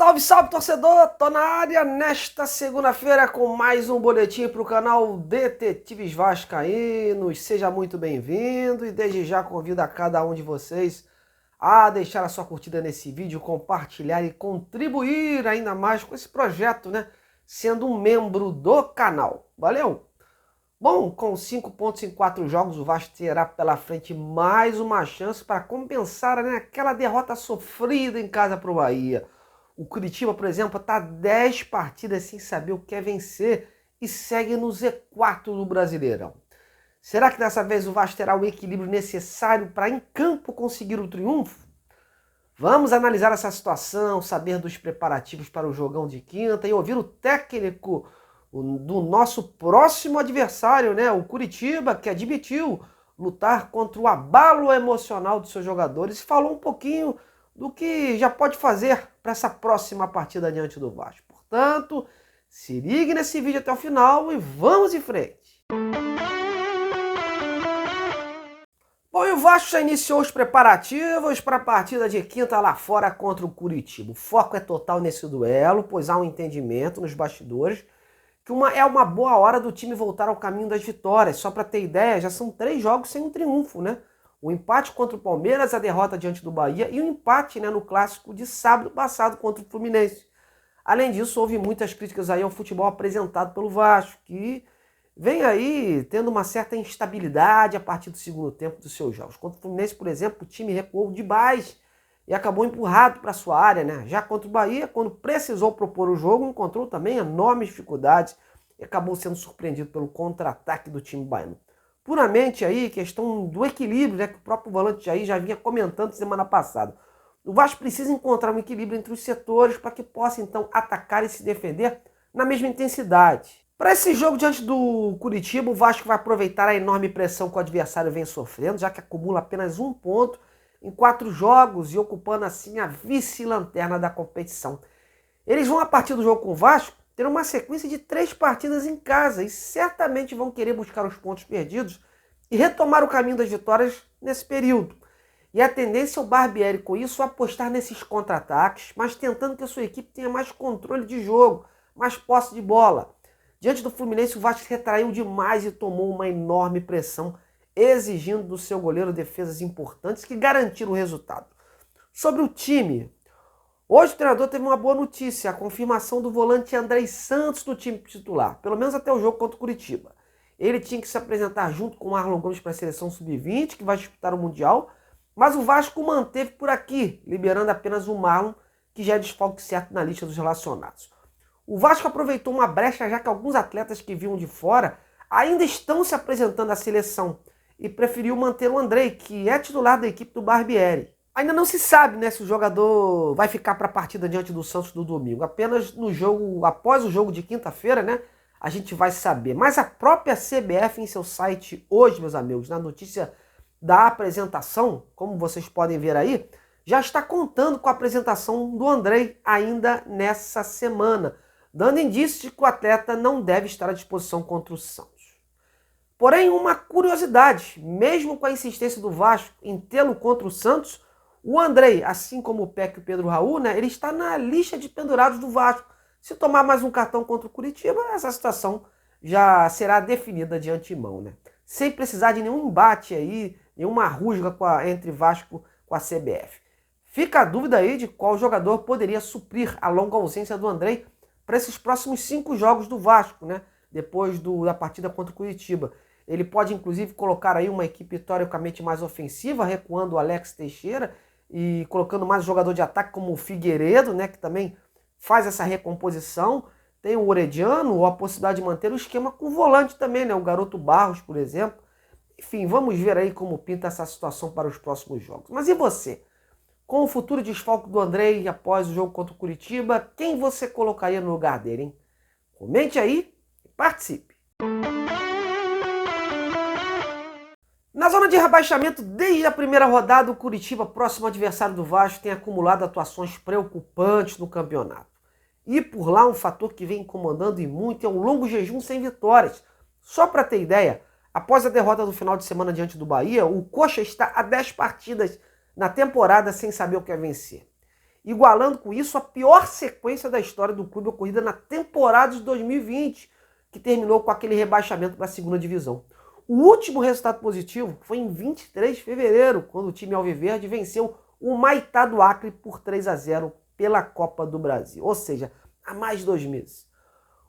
Salve, salve, torcedor! Tô na área nesta segunda-feira com mais um boletim para o canal Detetives Vascaínos. Seja muito bem-vindo e desde já convido a cada um de vocês a deixar a sua curtida nesse vídeo, compartilhar e contribuir ainda mais com esse projeto, né? Sendo um membro do canal. Valeu! Bom, com 5 pontos em 4 jogos, o Vasco terá pela frente mais uma chance para compensar, né, aquela derrota sofrida em casa para o Bahia. O Curitiba, por exemplo, está 10 partidas sem saber o que é vencer e segue no Z4 do Brasileirão. Será que dessa vez o Vasco terá o equilíbrio necessário para em campo conseguir o triunfo? Vamos analisar essa situação, saber dos preparativos para o jogão de quinta e ouvir o técnico do nosso próximo adversário, né? O Curitiba, que admitiu lutar contra o abalo emocional dos seus jogadores e falou um pouquinho do que já pode fazer para essa próxima partida diante do Vasco. Portanto, se ligue nesse vídeo até o final e vamos em frente. Bom, e o Vasco já iniciou os preparativos para a partida de quinta lá fora contra o Curitiba. O foco é total nesse duelo, pois há um entendimento nos bastidores que é uma boa hora do time voltar ao caminho das vitórias. Só para ter ideia, já são 3 jogos sem um triunfo, né? O empate contra o Palmeiras, a derrota diante do Bahia e o empate, né, no clássico de sábado passado contra o Fluminense. Além disso, houve muitas críticas aí ao futebol apresentado pelo Vasco, que vem aí tendo uma certa instabilidade a partir do segundo tempo dos seus jogos. Contra o Fluminense, por exemplo, o time recuou demais e acabou empurrado para a sua área, né? Já contra o Bahia, quando precisou propor o jogo, encontrou também enormes dificuldades e acabou sendo surpreendido pelo contra-ataque do time baiano. Puramente aí, questão do equilíbrio, né, que o próprio volante Jair já vinha comentando semana passada. O Vasco precisa encontrar um equilíbrio entre os setores para que possa então atacar e se defender na mesma intensidade. Para esse jogo diante do Curitiba, o Vasco vai aproveitar a enorme pressão que o adversário vem sofrendo, já que acumula apenas 1 ponto em 4 jogos e ocupando assim a vice-lanterna da competição. Eles vão, a partir do jogo com o Vasco, ter uma sequência de 3 partidas em casa e certamente vão querer buscar os pontos perdidos e retomar o caminho das vitórias nesse período. E a tendência é o Barbieri, com isso, apostar nesses contra-ataques, mas tentando que a sua equipe tenha mais controle de jogo, mais posse de bola. Diante do Fluminense, o Vasco se retraiu demais e tomou uma enorme pressão, exigindo do seu goleiro defesas importantes que garantiram o resultado. Sobre o time, hoje o treinador teve uma boa notícia, a confirmação do volante Andrei Santos no time titular, pelo menos até o jogo contra o Curitiba. Ele tinha que se apresentar junto com o Marlon Gomes para a seleção sub-20, que vai disputar o Mundial, mas o Vasco o manteve por aqui, liberando apenas o Marlon, que já é desfalque certo na lista dos relacionados. O Vasco aproveitou uma brecha, já que alguns atletas que vinham de fora ainda estão se apresentando à seleção, e preferiu manter o Andrei, que é titular da equipe do Barbieri. Ainda não se sabe, né, se o jogador vai ficar para a partida diante do Santos do domingo. Apenas no jogo, após o jogo de quinta-feira, né, a gente vai saber. Mas a própria CBF em seu site hoje, meus amigos, na notícia da apresentação, como vocês podem ver aí, já está contando com a apresentação do Andrei ainda nessa semana, dando indícios de que o atleta não deve estar à disposição contra o Santos. Porém, uma curiosidade, mesmo com a insistência do Vasco em tê-lo contra o Santos, o Andrei, assim como o Peck e o Pedro Raul, né, ele está na lista de pendurados do Vasco. Se tomar mais um cartão contra o Curitiba, essa situação já será definida de antemão, né? Sem precisar de nenhum embate aí, nenhuma rusga entre Vasco com a CBF. Fica a dúvida aí de qual jogador poderia suprir a longa ausência do Andrei para esses próximos 5 jogos do Vasco, né? Depois da partida contra o Curitiba. Ele pode, inclusive, colocar aí uma equipe teoricamente mais ofensiva, recuando o Alex Teixeira e colocando mais jogador de ataque como o Figueiredo, né, que também faz essa recomposição. Tem o Orediano, ou a possibilidade de manter o esquema com o volante também, né, o Garoto Barros, por exemplo. Enfim, vamos ver aí como pinta essa situação para os próximos jogos. Mas e você? Com o futuro desfalque do Andrei após o jogo contra o Curitiba, quem você colocaria no lugar dele, hein? Comente aí e participe. Na zona de rebaixamento, desde a primeira rodada, o Curitiba, próximo adversário do Vasco, tem acumulado atuações preocupantes no campeonato. E por lá, um fator que vem incomodando e muito é um longo jejum sem vitórias. Só para ter ideia, após a derrota do final de semana diante do Bahia, o Coxa está a 10 partidas na temporada sem saber o que é vencer. igualando com isso a pior sequência da história do clube ocorrida na temporada de 2020, que terminou com aquele rebaixamento para a segunda divisão. O último resultado positivo foi em 23 de fevereiro, quando o time alviverde venceu o Maitá do Acre por 3-0 pela Copa do Brasil, ou seja, há mais de 2 meses.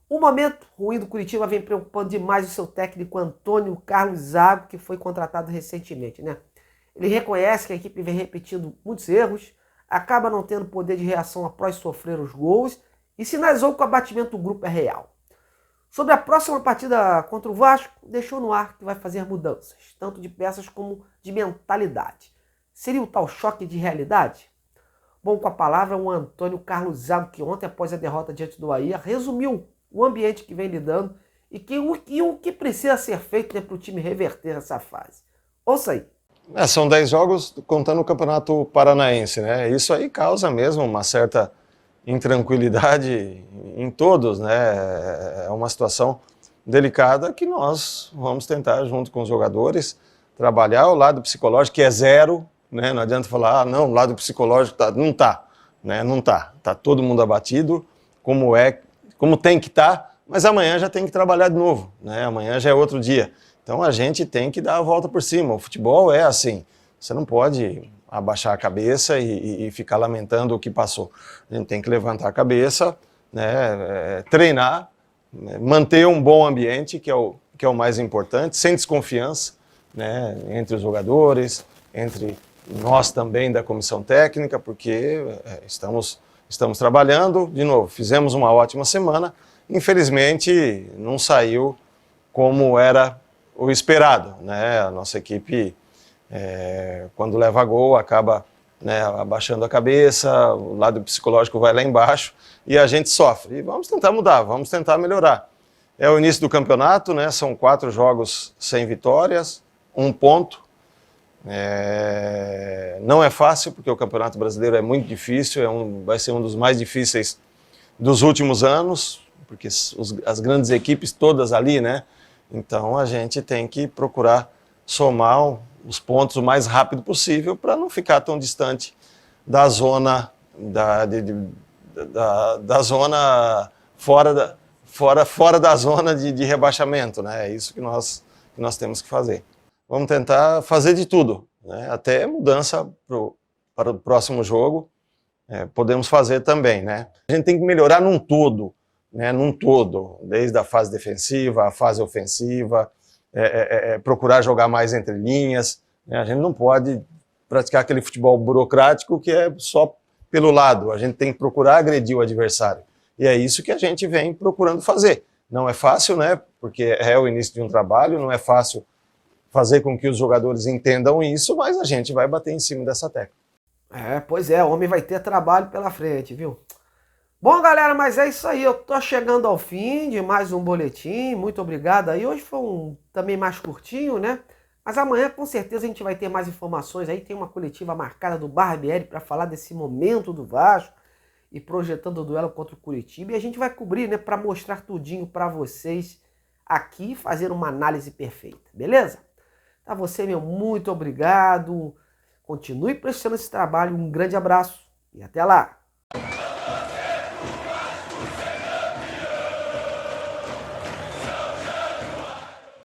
O momento ruim do Curitiba vem preocupando demais o seu técnico Antônio Carlos Zago, que foi contratado recentemente, né? Ele reconhece que a equipe vem repetindo muitos erros, acaba não tendo poder de reação após sofrer os gols e sinalizou que o abatimento do grupo é real. Sobre a próxima partida contra o Vasco, deixou no ar que vai fazer mudanças, tanto de peças como de mentalidade. Seria o tal choque de realidade? Bom, com a palavra, o Antônio Carlos Zago, que ontem, após a derrota diante do Bahia, resumiu o ambiente que vem lidando e o que precisa ser feito, né, para o time reverter essa fase. Ouça aí. São 10 jogos contando o Campeonato Paranaense, né? Isso aí causa mesmo uma certa intranquilidade em todos, né? É uma situação delicada que nós vamos tentar, junto com os jogadores, trabalhar o lado psicológico, que é zero, né? Não adianta falar, não, o lado psicológico não tá, né? Não tá. Tá todo mundo abatido, como tem que estar, mas amanhã já tem que trabalhar de novo, né? Amanhã já é outro dia. Então a gente tem que dar a volta por cima. O futebol é assim, você não pode abaixar a cabeça e ficar lamentando o que passou. A gente tem que levantar a cabeça, né, treinar, né, manter um bom ambiente, que é o mais importante, sem desconfiança, né, entre os jogadores, entre nós também da comissão técnica, porque estamos trabalhando. De novo, fizemos uma ótima semana, infelizmente não saiu como era o esperado, né? A nossa equipe, quando leva gol, acaba, né, abaixando a cabeça, o lado psicológico vai lá embaixo e a gente sofre. E vamos tentar mudar, vamos tentar melhorar. É o início do campeonato, né? São 4 jogos sem vitórias, 1 ponto. Não é fácil, porque o Campeonato Brasileiro é muito difícil, vai ser um dos mais difíceis dos últimos anos, porque as grandes equipes todas ali, né? Então a gente tem que procurar somar os pontos o mais rápido possível para não ficar tão distante da zona da zona fora da zona de rebaixamento, né? É isso que nós temos que fazer. Vamos tentar fazer de tudo, né? Até mudança para o próximo jogo, podemos fazer também, né? A gente tem que melhorar num todo, né, num todo, desde a fase defensiva, a fase ofensiva, procurar jogar mais entre linhas, né? A gente não pode praticar aquele futebol burocrático que é só pelo lado, a gente tem que procurar agredir o adversário, e é isso que a gente vem procurando fazer. Não é fácil, né, porque é o início de um trabalho, não é fácil fazer com que os jogadores entendam isso, mas a gente vai bater em cima dessa tecla. Pois é, o homem vai ter trabalho pela frente, viu? Bom, galera, mas é isso aí. Eu tô chegando ao fim de mais um boletim. Muito obrigado aí. Hoje foi também mais curtinho, né? Mas amanhã, com certeza, a gente vai ter mais informações. Aí tem uma coletiva marcada do Barbieri para falar desse momento do Vasco e projetando o duelo contra o Curitiba. E a gente vai cobrir, né? Para mostrar tudinho para vocês aqui e fazer uma análise perfeita. Beleza? Tá, você, meu, muito obrigado. Continue prestando esse trabalho. Um grande abraço e até lá.